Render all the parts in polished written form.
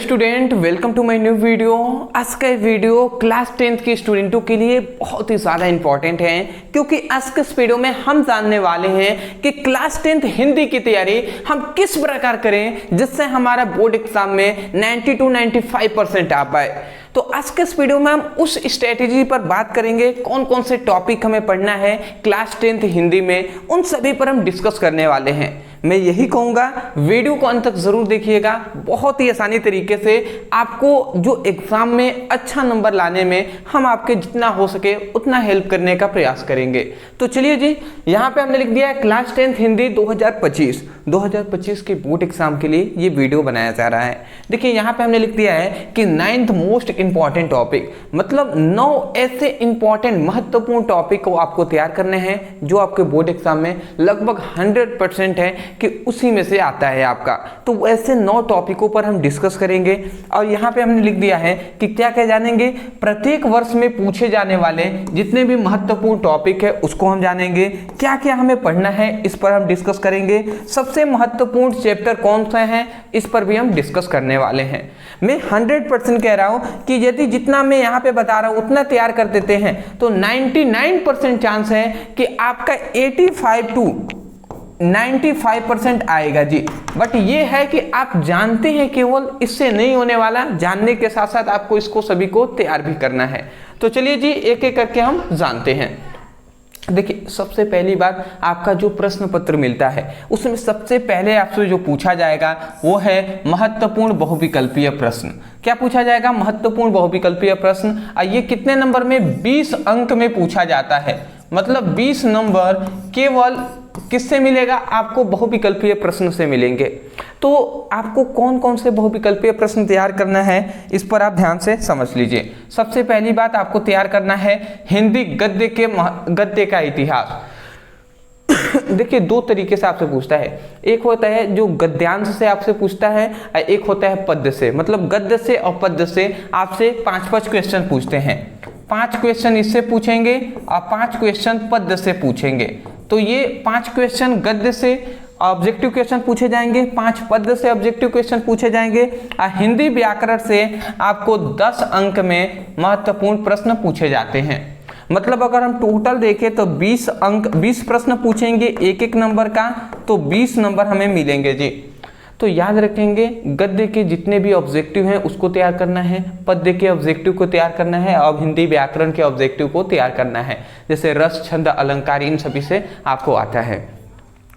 Student, welcome to my new video. आज का video class 10th के स्टूडेंटों के लिए बहुत ही ज़्यादा इंपॉर्टेंट है, क्योंकि आज के इस वीडियो में हम जानने वाले हैं कि क्लास 10th हिंदी की तैयारी हम किस प्रकार करें जिससे हमारा बोर्ड एग्जाम में 90 to 95% आ पाए। तो आज के इस वीडियो में हम उस स्ट्रेटेजी पर बात करेंगे, कौन कौन से टॉपिक हमें पढ़ना है क्लास 10th हिंदी में, उन सभी पर हम डिस्कस करने वाले हैं। मैं यही कहूँगा वीडियो को अंत तक जरूर देखिएगा। बहुत ही आसानी तरीके से आपको जो एग्जाम में अच्छा नंबर लाने में हम आपके जितना हो सके उतना हेल्प करने का प्रयास करेंगे। तो चलिए जी, यहाँ पे हमने लिख दिया है क्लास 10th हिंदी 2025 के बोर्ड एग्जाम के लिए ये वीडियो बनाया जा रहा है। देखिए यहाँ पे हमने लिख दिया है कि 9th मोस्ट इंपॉर्टेंट टॉपिक, मतलब 9 ऐसे इंपॉर्टेंट महत्वपूर्ण टॉपिक को आपको तैयार करने हैं जो आपके बोर्ड एग्जाम में लगभग 100% है कि उसी में से आता है आपका। तो वैसे 9 टॉपिकों पर हम डिस्कस करेंगे। और यहाँ पे हमने लिख दिया है कि क्या क्या जानेंगे, प्रत्येक वर्ष में पूछे जाने वाले जितने भी महत्वपूर्ण टॉपिक है उसको हम जानेंगे, क्या क्या हमें पढ़ना है इस पर हम डिस्कस करेंगे, सबसे महत्वपूर्ण चैप्टर कौन सा है इस पर भी हम डिस्कस करने वाले हैं। मैं 100% कह रहा हूं कि यदि जितना मैं यहाँ पे बता रहा हूं उतना तैयार कर देते हैं तो 99% चांस है कि आपका 85 to 95% आएगा जी। बट ये है कि आप जानते हैं, केवल इससे नहीं होने वाला, जानने के साथ साथ आपको इसको सभी को तैयार भी करना है। तो चलिए जी, एक एक करके हम जानते हैं। देखिए, सबसे पहली बात, आपका जो प्रश्न पत्र मिलता है उसमें सबसे पहले आपसे जो पूछा जाएगा वो है महत्वपूर्ण बहुविकल्पीय प्रश्न। क्या पूछा जाएगा? महत्वपूर्ण बहुविकल्पीय प्रश्न। ये कितने नंबर में? 20 अंक में पूछा जाता है। मतलब 20 नंबर केवल किससे मिलेगा? आपको बहुविकल्पीय प्रश्न से मिलेंगे। तो आपको कौन कौन से बहुविकल्पीय प्रश्न तैयार करना है इस पर आप ध्यान से समझ लीजिए। सबसे पहली बात, आपको तैयार करना है हिंदी गद्य का इतिहास। देखिए, 2 तरीके से आपसे पूछता है। एक होता है जो गद्यांश से आपसे पूछता है, एक होता है पद्य से। मतलब गद्य से और पद्य से आपसे 5-5 क्वेश्चन पूछते हैं। 5 क्वेश्चन इससे पूछेंगे और 5 क्वेश्चन पद्य से पूछेंगे। तो ये 5 क्वेश्चन गद्य से ऑब्जेक्टिव क्वेश्चन पूछे जाएंगे, 5 पद्य से ऑब्जेक्टिव क्वेश्चन पूछे जाएंगे। हिंदी व्याकरण से आपको 10 अंक में महत्वपूर्ण प्रश्न पूछे जाते हैं। मतलब अगर हम टोटल देखें तो 20 प्रश्न पूछेंगे एक नंबर का, तो 20 नंबर हमें मिलेंगे जी। तो याद रखेंगे, गद्य के जितने भी ऑब्जेक्टिव हैं उसको तैयार करना है, पद्य के ऑब्जेक्टिव को तैयार करना है और हिंदी व्याकरण के ऑब्जेक्टिव को तैयार करना है। जैसे रस, छंद, अलंकार, इन सभी से आपको आता है।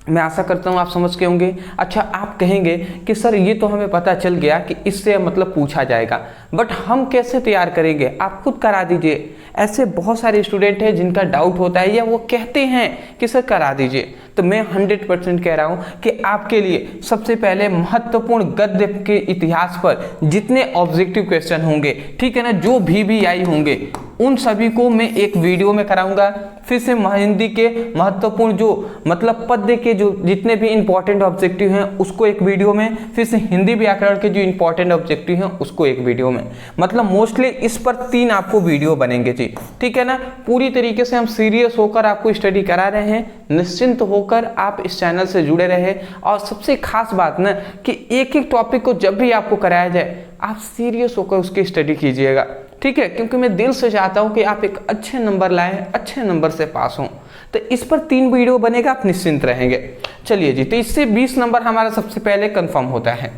मैं आशा करता हूँ आप समझ के होंगे। अच्छा, आप कहेंगे कि सर ये तो हमें पता चल गया कि इससे मतलब पूछा जाएगा, बट हम कैसे तैयार करेंगे? आप खुद करा दीजिए। ऐसे बहुत सारे स्टूडेंट हैं जिनका डाउट होता है या वो कहते हैं कि सर करा दीजिए। तो मैं 100% कह रहा हूँ कि आपके लिए सबसे पहले महत्वपूर्ण गद्य के इतिहास पर जितने ऑब्जेक्टिव क्वेश्चन होंगे, ठीक है ना, जो भी आई होंगे, उन सभी को मैं एक वीडियो में कराऊंगा। फिर से हिंदी के महत्वपूर्ण जो मतलब पद्य के जो जितने भी इंपॉर्टेंट ऑब्जेक्टिव हैं उसको एक वीडियो में, फिर से हिंदी व्याकरण के जो इंपॉर्टेंट ऑब्जेक्टिव हैं उसको एक वीडियो में। मतलब मोस्टली इस पर 3 आपको वीडियो बनेंगे जी, ठीक है ना। पूरी तरीके से हम सीरियस होकर आपको स्टडी करा रहे हैं। निश्चिंत होकर आप इस चैनल से जुड़े रहे। और सबसे खास बात ना कि एक टॉपिक को जब भी आपको कराया जाए आप सीरियस होकर उसकी स्टडी कीजिएगा, ठीक है, क्योंकि मैं दिल से चाहता हूं कि आप एक अच्छे नंबर लाएं, अच्छे नंबर से पास हों। तो इस पर 3 वीडियो बनेगा, आप निश्चिंत रहेंगे। चलिए जी, तो इससे 20 नंबर हमारा सबसे पहले कंफर्म होता है।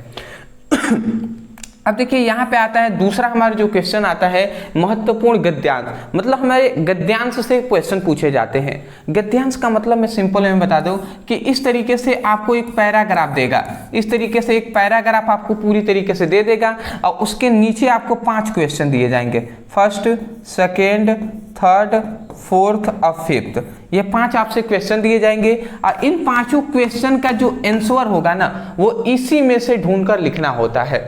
अब देखिए, यहाँ पे आता है दूसरा हमारा जो क्वेश्चन आता है महत्वपूर्ण गद्यांश। मतलब हमारे गद्यांश से क्वेश्चन पूछे जाते हैं। गद्यांश का मतलब मैं सिंपल में बता दूं कि इस तरीके से आपको एक पैराग्राफ देगा। इस तरीके से एक पैराग्राफ आपको पूरी तरीके से दे देगा और उसके नीचे आपको 5 क्वेश्चन दिए जाएंगे। फर्स्ट, सेकेंड, थर्ड, फोर्थ और फिफ्थ, ये 5 आपसे क्वेश्चन दिए जाएंगे। और इन 5 क्वेश्चन का जो आंसर होगा ना, वो इसी में से ढूंढकर लिखना होता है,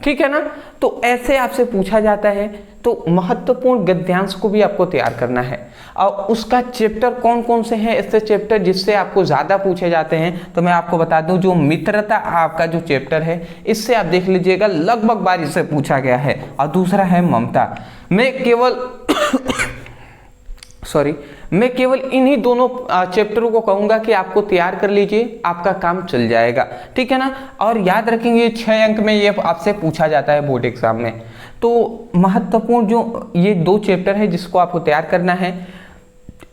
ठीक है ना। तो ऐसे आपसे पूछा जाता है। तो महत्वपूर्ण गद्यांश को भी आपको तैयार करना है। और उसका चैप्टर कौन कौन से हैं, ऐसे चैप्टर जिससे आपको ज़्यादा पूछे जाते हैं, तो मैं आपको बता दूं, जो मित्रता आपका जो चैप्टर है इससे आप देख लीजिएगा लगभग बार इससे पूछा गया है। और दूसरा है ममता। मैं केवल सॉरी, मैं केवल इन्हीं दोनों चैप्टरों को कहूंगा कि आपको तैयार कर लीजिए, आपका काम चल जाएगा, ठीक है ना। और याद रखेंगे 6 अंक में ये आपसे पूछा जाता है बोर्ड एग्जाम में। तो महत्वपूर्ण जो ये 2 चैप्टर है जिसको आपको तैयार करना है,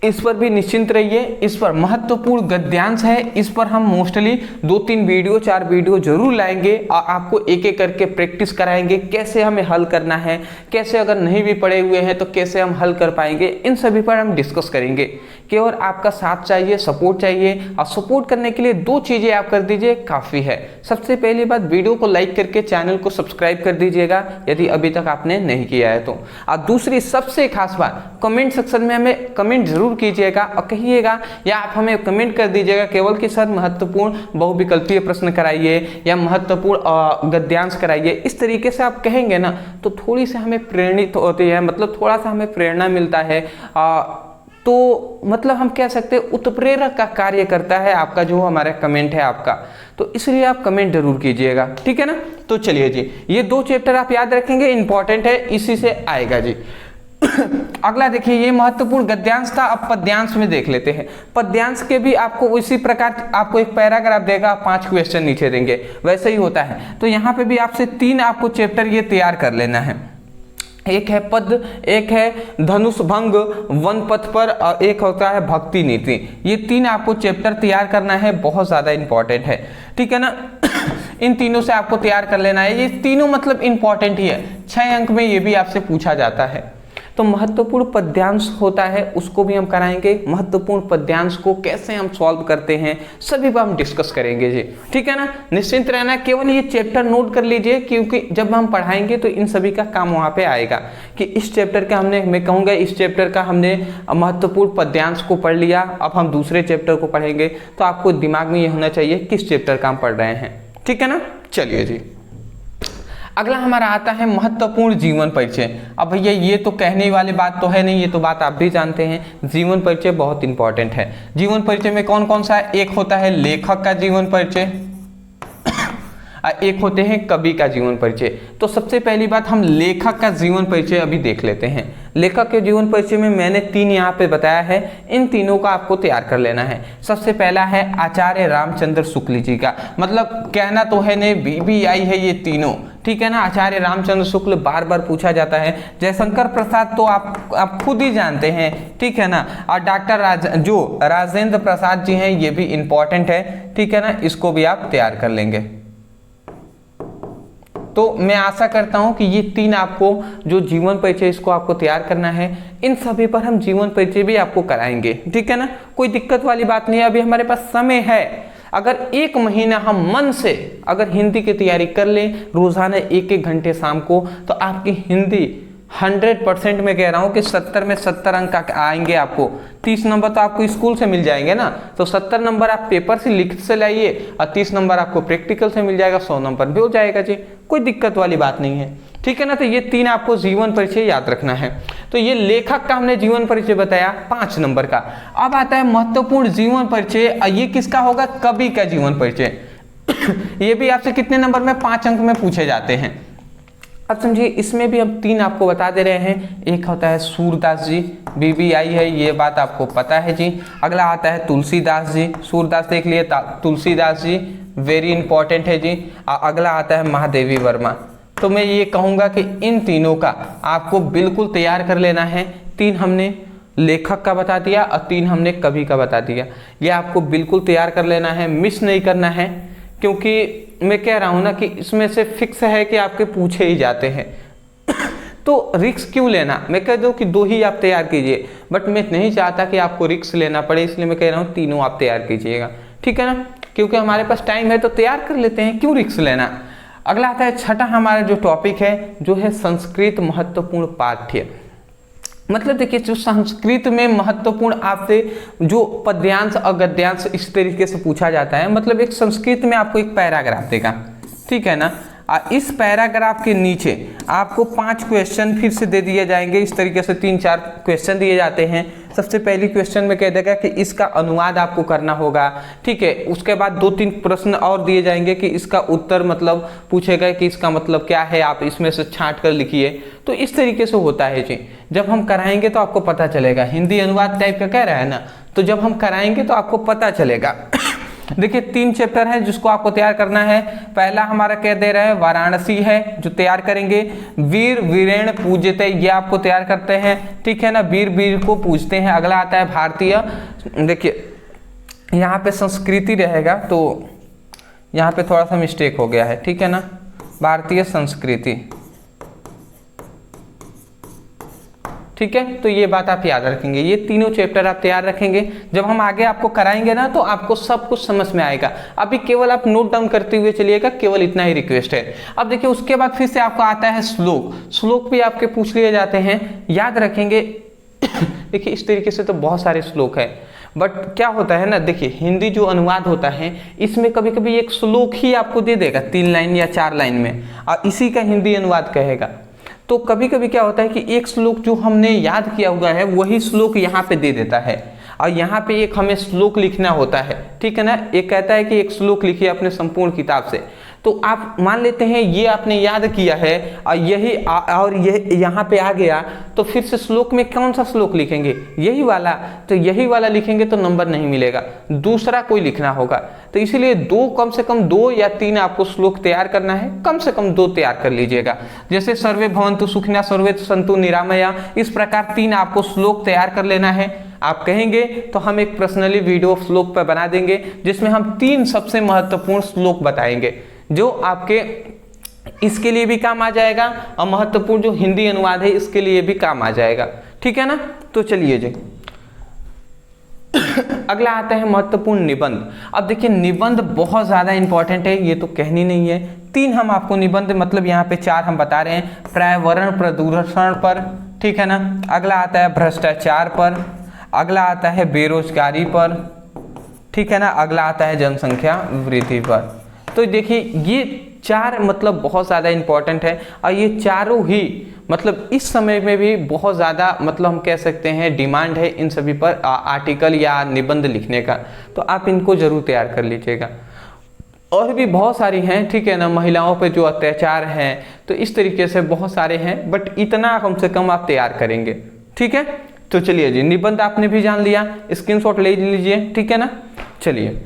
इस पर भी निश्चिंत रहिए। इस पर महत्वपूर्ण गद्यांश है, इस पर हम मोस्टली 2-3 वीडियो 4 वीडियो जरूर लाएंगे और आपको एक एक करके प्रैक्टिस कराएंगे, कैसे हमें हल करना है, कैसे अगर नहीं भी पढ़े हुए हैं तो कैसे हम हल कर पाएंगे, इन सभी पर हम डिस्कस करेंगे। केवल आपका साथ चाहिए, सपोर्ट चाहिए, और सपोर्ट करने के लिए 2 चीजें आप कर दीजिए, काफी है। सबसे पहली बात, वीडियो को लाइक करके चैनल को सब्सक्राइब कर दीजिएगा यदि अभी तक आपने नहीं किया है तो। और दूसरी सबसे खास बात, कमेंट सेक्शन में हमें कमेंट जरूर कीजिएगा और कहिएगा, या आप हमें कमेंट कर दीजिएगा केवल कि सर महत्वपूर्ण बहुविकल्पीय प्रश्न कराइए या महत्वपूर्ण गद्यांश कराइए। इस तरीके से आप कहेंगे ना तो थोड़ी सी हमें प्रेरित होती है, मतलब थोड़ा सा हमें प्रेरणा मिलता है, तो मतलब हम कह सकते हैं उत्प्रेरक का कार्य करता है आपका जो हमारा कमेंट है आपका। तो इसलिए आप कमेंट जरूर कीजिएगा, ठीक है ना। तो चलिए जी, ये 2 चैप्टर आप याद रखेंगे, इंपॉर्टेंट है, इसी से आएगा जी। अगला देखिए, ये महत्वपूर्ण गद्यांश था। अब पद्यांश में देख लेते हैं। पद्यांश के भी आपको उसी प्रकार आपको एक पैराग्राफ देगा, 5 क्वेश्चन नीचे देंगे, वैसे ही होता है। तो यहाँ पे भी आपसे 3 आपको चैप्टर ये तैयार कर लेना है। एक है पद, एक है धनुष भंग वन पथ पर, और एक होता है भक्ति नीति। ये 3 आपको चैप्टर तैयार करना है, बहुत ज्यादा इंपॉर्टेंट है, ठीक है ना। इन तीनों से आपको तैयार कर लेना है, ये तीनों मतलब इंपॉर्टेंट ही है, 6 अंक में ये भी आपसे पूछा जाता है। तो महत्वपूर्ण पद्यांश होता है, उसको भी हम कराएंगे। महत्वपूर्ण पद्यांश को कैसे हम सॉल्व करते हैं सभी पर हम डिस्कस करेंगे जी, ठीक है ना। निश्चिंत रहना, केवल ये चैप्टर नोट कर लीजिए, क्योंकि जब हम पढ़ाएंगे तो इन सभी का काम वहाँ पे आएगा कि इस चैप्टर का हमने, मैं कहूँगा इस चैप्टर का हमने महत्वपूर्ण पद्यांश को पढ़ लिया, अब हम दूसरे चैप्टर को पढ़ेंगे, तो आपको दिमाग में ये होना चाहिए किस चैप्टर का हम पढ़ रहे हैं, ठीक है ना। चलिए जी, अगला हमारा आता है महत्वपूर्ण जीवन परिचय। अब भैया ये तो कहने वाली बात तो है नहीं, ये तो बात आप भी जानते हैं, जीवन परिचय बहुत इंपॉर्टेंट है। जीवन परिचय में कौन कौन सा है? एक होता है लेखक का जीवन परिचय, एक होते हैं कवि का जीवन परिचय। तो सबसे पहली बात, हम लेखक का जीवन परिचय अभी देख लेते हैं। लेखक के जीवन परिचय में मैंने 3 यहाँ पे बताया है, इन तीनों का आपको तैयार कर लेना है। सबसे पहला है आचार्य रामचंद्र शुक्ल जी का, मतलब कहना तो है नहीं, BBI है ये तीनों, ठीक है ना। आचार्य रामचंद्र शुक्ल बार बार पूछा जाता है। जयशंकर प्रसाद तो आप खुद ही जानते हैं, ठीक है ना। और डॉक्टर जो राजेंद्र प्रसाद जी हैं, ये भी इंपॉर्टेंट है, ठीक है ना, इसको भी आप तैयार कर लेंगे। तो मैं आशा करता हूं कि ये 3 आपको जो जीवन परिचय इसको आपको तैयार करना है, इन सभी पर हम जीवन परिचय भी आपको कराएंगे, ठीक है ना। कोई दिक्कत वाली बात नहीं है, अभी हमारे पास समय है। अगर 1 महीना हम मन से अगर हिंदी की तैयारी कर लें, रोजाना 1-1 घंटे शाम को, तो आपकी हिंदी 100% में कह रहा हूं कि 70 में 70 अंक आएंगे आपको। 30 नंबर तो आपको स्कूल से मिल जाएंगे ना, तो 70 नंबर आप पेपर से लिख से लाइए और 30 नंबर आपको प्रैक्टिकल से मिल जाएगा, 100 नंबर भी हो जाएगा जी, कोई दिक्कत वाली बात नहीं है, ठीक है ना। तो ये 3 आपको जीवन परिचय याद रखना है। तो ये लेखक का हमने जीवन परिचय बताया 5 नंबर का। अब आता है महत्वपूर्ण जीवन परिचय, ये किसका होगा? कवि का जीवन परिचय। ये भी आपसे कितने नंबर में? 5 अंक में पूछे जाते हैं। अब समझिए, इसमें भी हम 3 आपको बता दे रहे हैं। एक होता है सूरदास जी, BBI है, ये बात आपको पता है जी। अगला आता है तुलसीदास जी, सूरदास देख लिए, तुलसीदास जी वेरी इंपॉर्टेंट है जी। अगला आता है महादेवी वर्मा। तो मैं ये कहूँगा कि इन तीनों का आपको बिल्कुल तैयार कर लेना है। 3 हमने लेखक का बता दिया और 3 हमने कवि का बता दिया, ये आपको बिल्कुल तैयार कर लेना है, मिस नहीं करना है, क्योंकि मैं कह रहा हूं ना कि इसमें से फिक्स है कि आपके पूछे ही जाते हैं। तो रिस्क क्यों लेना? मैं कह दूं कि 2 ही आप तैयार कीजिए, बट मैं नहीं चाहता कि आपको रिस्क लेना पड़े, इसलिए मैं कह रहा हूं 3 आप तैयार कीजिएगा, ठीक है ना। क्योंकि हमारे पास टाइम है तो तैयार कर लेते हैं, क्यों रिस्क लेना। अगला आता है छठा हमारा जो टॉपिक है, जो है संस्कृत महत्वपूर्ण पाठ्य। मतलब देखिए, जो संस्कृत में महत्वपूर्ण आपसे जो पद्यांश और गद्यांश इस तरीके से पूछा जाता है, मतलब एक संस्कृत में आपको एक पैराग्राफ देगा, ठीक है ना। इस पैराग्राफ के नीचे आपको 5 क्वेश्चन फिर से दे दिए जाएंगे। इस तरीके से 3-4 क्वेश्चन दिए जाते हैं, सबसे पहली क्वेश्चन में कह देगा कि इसका अनुवाद आपको करना होगा, ठीक है। उसके बाद 2-3 प्रश्न और दिए जाएंगे कि इसका उत्तर मतलब पूछेगा कि इसका मतलब क्या है, आप इसमें से छांट कर लिखिए। तो इस तरीके से होता है जी। जब हम कराएंगे तो आपको पता चलेगा, हिंदी अनुवाद टाइप का कह रहा है ना, तो जब हम कराएंगे तो आपको पता चलेगा। देखिए 3 चैप्टर है जिसको आपको तैयार करना है। पहला हमारा कह दे रहा है वाराणसी है जो तैयार करेंगे। वीर वीरेण पूजते, ये आपको तैयार करते हैं, ठीक है ना, वीर वीर को पूजते हैं। अगला आता है भारतीय, देखिए यहाँ पे संस्कृति रहेगा तो यहाँ पे थोड़ा सा मिस्टेक हो गया है, ठीक है ना, भारतीय संस्कृति, ठीक है। तो ये बात आप याद रखेंगे, ये तीनों चैप्टर आप तैयार रखेंगे। जब हम आगे आपको कराएंगे ना तो आपको सब कुछ समझ में आएगा। अभी केवल आप नोट डाउन करते हुए चलिएगा, केवल इतना ही रिक्वेस्ट है। अब देखिए उसके बाद फिर से आपको आता है श्लोक। श्लोक भी आपके पूछ लिए जाते हैं, याद रखेंगे। देखिए इस तरीके से तो बहुत सारे श्लोक है, बट क्या होता है ना, देखिए हिंदी जो अनुवाद होता है इसमें कभी कभी एक श्लोक ही आपको दे देगा 3 लाइन या 4 लाइन में, और इसी का हिंदी अनुवाद कहेगा। तो कभी कभी क्या होता है कि एक श्लोक जो हमने याद किया हुआ है वही श्लोक यहाँ पे दे देता है, और यहाँ पे एक हमें श्लोक लिखना होता है, ठीक है ना। एक कहता है कि एक श्लोक लिखिए अपने संपूर्ण किताब से, तो आप मान लेते हैं ये आपने याद किया है और यही और ये यहाँ पे आ गया, तो फिर से श्लोक में कौन सा श्लोक लिखेंगे, यही वाला, तो यही वाला लिखेंगे तो नंबर नहीं मिलेगा, दूसरा कोई लिखना होगा। तो इसीलिए कम से कम 2 या 3 आपको श्लोक तैयार करना है, कम से कम 2 तैयार कर लीजिएगा। जैसे सर्वे भवन्तु सुखिनः सर्वे सन्तु निरामया, इस प्रकार 3 आपको श्लोक तैयार कर लेना है। आप कहेंगे तो हम एक पर्सनली वीडियो श्लोक पर बना देंगे जिसमें हम 3 सबसे महत्वपूर्ण श्लोक बताएंगे जो आपके इसके लिए भी काम आ जाएगा, और महत्वपूर्ण जो हिंदी अनुवाद है इसके लिए भी काम आ जाएगा, ठीक है ना। तो चलिए जी अगला आता है महत्वपूर्ण निबंध। अब देखिए निबंध बहुत ज्यादा इंपॉर्टेंट है, ये तो कहनी नहीं है। 3 हम आपको निबंध, मतलब यहाँ पे 4 हम बता रहे हैं, पर्यावरण प्रदूषण पर, ठीक है ना। अगला आता है भ्रष्टाचार पर, अगला आता है बेरोजगारी पर, ठीक है ना। अगला आता है जनसंख्या वृद्धि पर। तो देखिए ये 4 मतलब बहुत ज़्यादा इंपॉर्टेंट है, और ये चारों ही मतलब इस समय में भी बहुत ज़्यादा मतलब हम कह सकते हैं डिमांड है इन सभी पर आर्टिकल या निबंध लिखने का, तो आप इनको जरूर तैयार कर लीजिएगा। और भी बहुत सारी हैं, ठीक है ना, महिलाओं पे जो अत्याचार हैं, तो इस तरीके से बहुत सारे हैं, बट इतना कम से कम आप तैयार करेंगे, ठीक है। तो चलिए जी निबंध आपने भी जान लिया, स्क्रीनशॉट ले लीजिए, ठीक है ना। चलिए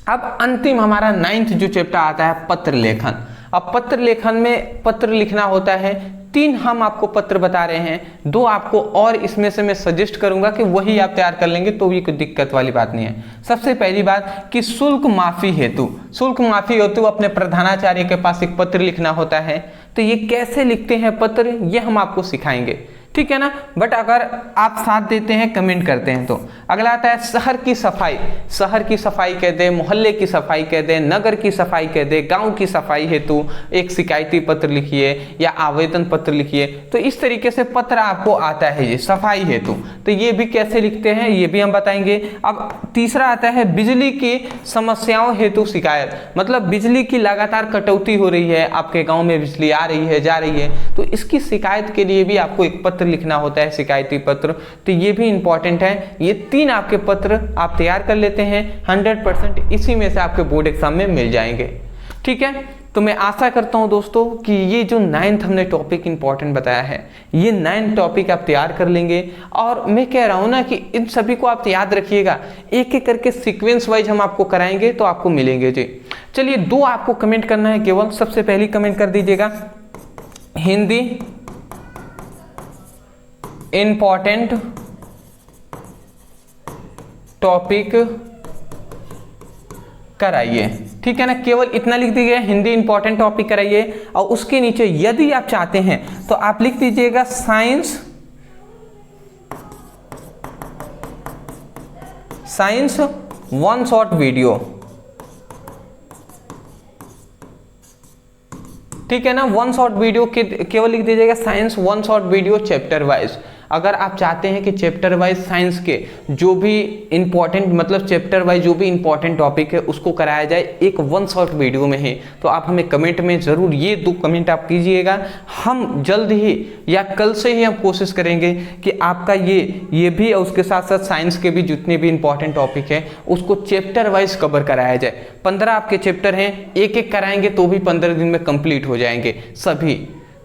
अब अंतिम हमारा 9th जो चैप्टर आता है पत्र लेखन। अब पत्र लेखन में पत्र लिखना होता है। 3 हम आपको पत्र बता रहे हैं, 2 आपको और इसमें से मैं सजेस्ट करूंगा कि वही आप तैयार कर लेंगे तो भी कोई दिक्कत वाली बात नहीं है। सबसे पहली बात कि शुल्क माफी हेतु अपने प्रधानाचार्य के पास एक पत्र लिखना होता है। तो ये कैसे लिखते हैं पत्र, ये हम आपको सिखाएंगे, ठीक है ना। बट अगर आप साथ देते हैं, कमेंट करते हैं तो। अगला आता है शहर की सफाई कह दे, मोहल्ले की सफाई कह दे, नगर की सफाई कह दे, गांव की सफाई हेतु एक शिकायती पत्र लिखिए या आवेदन पत्र लिखिए। तो इस तरीके से पत्र आपको आता है ये सफाई हेतु। तो ये भी कैसे लिखते हैं ये भी हम बताएंगे। अब तीसरा आता है बिजली की समस्याओं हेतु शिकायत, मतलब बिजली की लगातार कटौती हो रही है, आपके गाँव में बिजली आ रही है जा रही है, तो इसकी शिकायत के लिए भी आपको एक पत्र लिखना होता है, शिकायती पत्र। तो ये भी इंपॉर्टेंट है। ये 3 आपके पत्र आप तैयार कर लेते हैं, 100% इसी में से आपके बोर्ड एग्जाम में मिल जाएंगे, ठीक है। तो मैं आशा करता हूं दोस्तों कि ये जो 9th हमने टॉपिक इंपॉर्टेंट बताया है, ये 9 टॉपिक आप तैयार कर लेंगे। और मैं कह रहा हूं ना कि इन सभी को आप याद रखिएगा, एक एक करके सीक्वेंस वाइज हम आपको कराएंगे तो आपको मिलेंगे जी। चलिए 2 आपको कमेंट करना है केवल। सबसे पहली कमेंट कर दीजिएगा हिंदी इंपॉर्टेंट टॉपिक कराइए, ठीक है ना। केवल इतना लिख दीजिए, हिंदी इंपॉर्टेंट टॉपिक कराइए। और उसके नीचे यदि आप चाहते हैं तो आप लिख दीजिएगा साइंस 1 शॉर्ट वीडियो, ठीक है ना। 1 शॉर्ट वीडियो के केवल लिख दीजिएगा science 1 short video chapter wise. अगर आप चाहते हैं कि चैप्टर वाइज साइंस के जो भी इंपॉर्टेंट मतलब चैप्टर वाइज जो भी इंपॉर्टेंट टॉपिक है उसको कराया जाए एक वन शॉट वीडियो में ही, तो आप हमें कमेंट में ज़रूर ये 2 कमेंट आप कीजिएगा। हम जल्द ही या कल से ही हम कोशिश करेंगे कि आपका ये भी और उसके साथ साथ साइंस के भी जितने भी इंपॉर्टेंट टॉपिक है उसको चैप्टर वाइज कवर कराया जाए। 15 आपके चैप्टर हैं, एक एक कराएंगे तो भी 15 दिन में कंप्लीट हो जाएंगे सभी।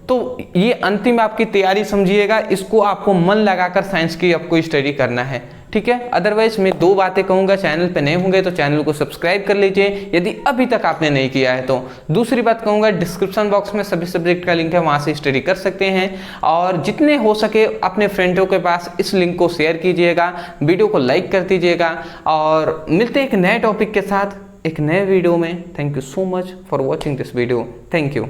तो ये अंतिम आपकी तैयारी समझिएगा, इसको आपको मन लगाकर साइंस की आपको स्टडी करना है, ठीक है। अदरवाइज मैं 2 बातें कहूँगा, चैनल पे नए होंगे तो चैनल को सब्सक्राइब कर लीजिए यदि अभी तक आपने नहीं किया है तो। दूसरी बात कहूँगा, डिस्क्रिप्शन बॉक्स में सभी सब्जेक्ट का लिंक है, वहाँ से स्टडी कर सकते हैं। और जितने हो सके अपने फ्रेंडों के पास इस लिंक को शेयर कीजिएगा, वीडियो को लाइक कर दीजिएगा। और मिलते हैं एक नए टॉपिक के साथ एक नए वीडियो में। Thank you so much for watching this video. Thank you.